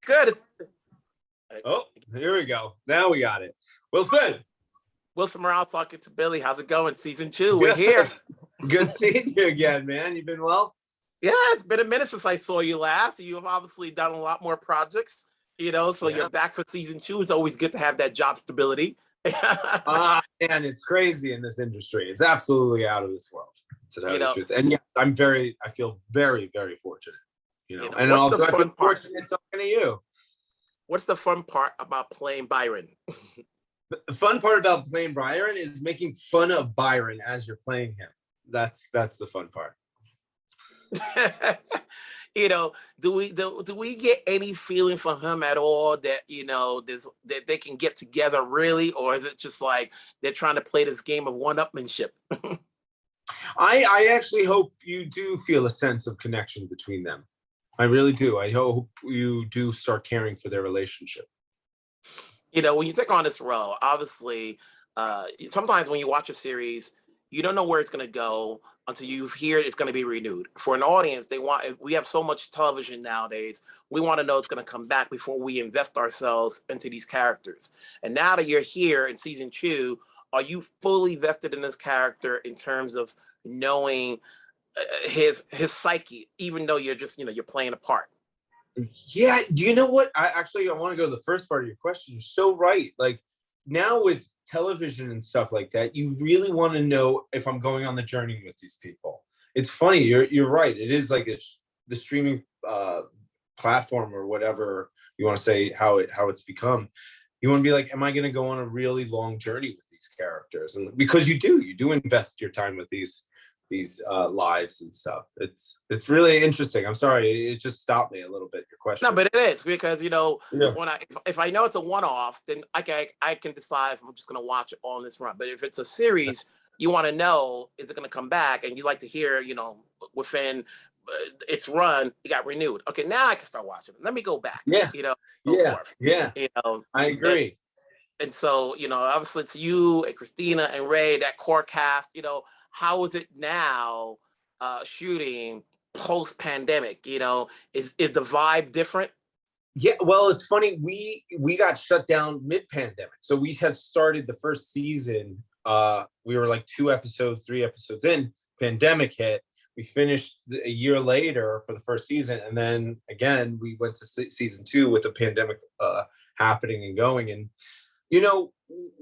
Good. Oh, here we go. Now we got it. Wilson. Wilson Morales talking to Billy. How's it going? Season 2. We're here. Good seeing you again, man. You been well? Yeah, it's been a minute since I saw you last. You have obviously done a lot more projects, so you're back for season 2. It's always good to have that job stability. Man, it's crazy in this industry. It's absolutely out of this world, to tell the truth. And yes, I feel very, very fortunate. And also I feel fortunate talking to you. What's the fun part about playing Byron? The fun part about playing Byron is making fun of Byron as you're playing him. That's the fun part. Do we get any feeling from him at all that that they can get together really, or is it just like they're trying to play this game of one-upmanship? I actually hope you do feel a sense of connection between them. I really do. I hope you do start caring for their relationship. When you take on this role, obviously, sometimes when you watch a series, you don't know where it's going to go until you hear it's going to be renewed. For an audience, we have so much television nowadays. We want to know it's going to come back before we invest ourselves into these characters. And now that you're here in season 2, are you fully vested in this character in terms of knowing his psyche, even though you're just, you're playing a part? Yeah. Do you know what? I want to go to the first part of your question. You're so right. Like now with television and stuff like that, you really want to know if I'm going on the journey with these people. It's funny. You're right. It is like the streaming platform or whatever you want to say, how it's become. You want to be like, am I going to go on a really long journey with these characters? And because you do invest your time with these lives and stuff. It's really interesting. I'm sorry, it just stopped me a little bit, your question. No, but it is because when if I know it's a one-off, then I can decide if I'm just going to watch it on this run. But if it's a series, you want to know, is it going to come back? And you like to hear, within its run, it got renewed. Okay, now I can start watching it. Let me go back. Forth. I agree. And so obviously it's you and Christina and Ray, that core cast. How is it now shooting post-pandemic? Is the vibe different? Yeah, well, it's funny. We got shut down mid-pandemic. So we had started the first season. We were like 3 episodes in. Pandemic hit. We finished a year later for the first season. And then again, we went to season 2 with the pandemic happening and going. And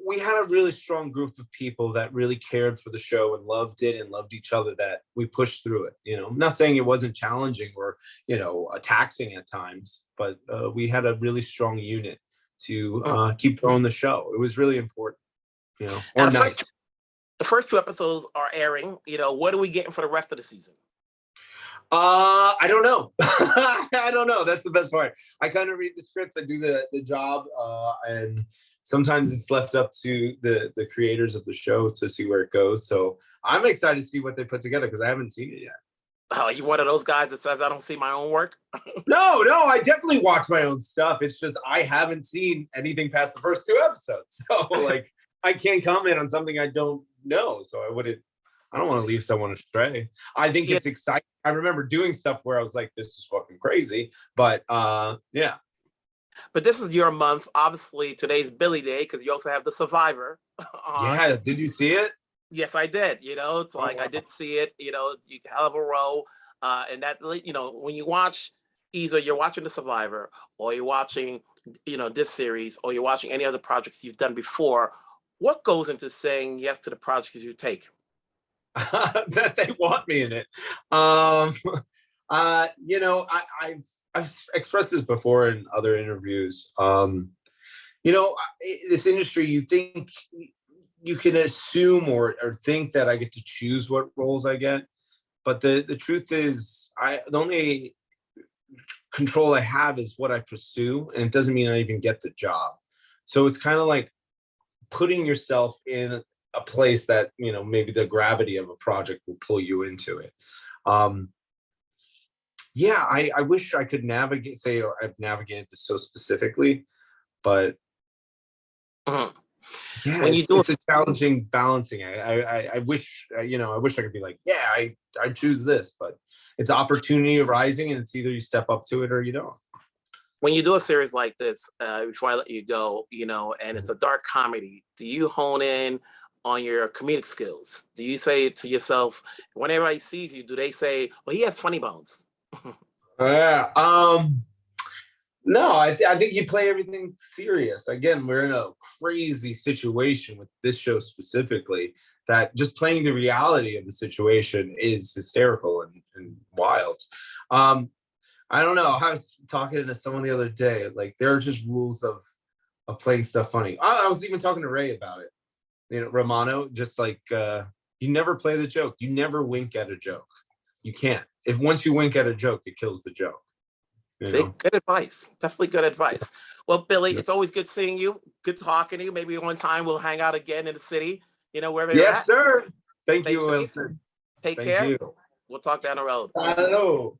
we had a really strong group of people that really cared for the show and loved it and loved each other, that we pushed through it. I'm not saying it wasn't challenging or, taxing at times, but we had a really strong unit to keep growing the show. It was really important, The first 2 episodes are airing. What are we getting for the rest of the season? I don't know. I don't know. That's the best part. I kind of read the scripts. I do the job, and sometimes it's left up to the creators of the show to see where it goes. So I'm excited to see what they put together because I haven't seen it yet. Oh, you one of those guys that says I don't see my own work? No, I definitely watch my own stuff. It's just I haven't seen anything past the first 2 episodes. So I can't comment on something I don't know. So I don't want to leave someone astray. I think it's exciting. I remember doing stuff where I was like, this is fucking crazy. But yeah. But this is your month. Obviously, today's Billy Day because you also have The Survivor. Yeah. Did you see it? Yes, I did. It's like I did see it. You hell of a row. And that, when you watch, either you're watching The Survivor or you're watching, this series or you're watching any other projects you've done before, what goes into saying yes to the projects you take? That they want me in it. I've expressed this before in other interviews. This industry, you think you can assume or think that I get to choose what roles I get, but the truth is, the only control I have is what I pursue, and it doesn't mean I even get the job. So it's kind of like putting yourself in a place that, maybe the gravity of a project will pull you into it. I wish I could say I've navigated this so specifically, but it's a challenging balancing. I wish, I wish I could be like, I choose this, but it's opportunity arising and it's either you step up to it or you don't. When you do a series like this, before I let you go, and it's a dark comedy, do you hone in on your comedic skills? Do you say to yourself, when everybody sees you, do they say, well, he has funny bones? Yeah. No, I think you play everything serious. Again, we're in a crazy situation with this show specifically, that just playing the reality of the situation is hysterical and wild. I don't know. I was talking to someone the other day. Like, there are just rules of playing stuff funny. I was even talking to Ray about it. Romano, just like you never play the joke. You never wink at a joke. You can't. If once you wink at a joke, it kills the joke. See, good advice. Definitely good advice. Well, Billy, it's always good seeing you. Good talking to you. Maybe one time we'll hang out again in the city, wherever you're at. Yes, sir. Thank Stay you, safe. Wilson. Take Thank care. you. We'll talk down the road. Hello.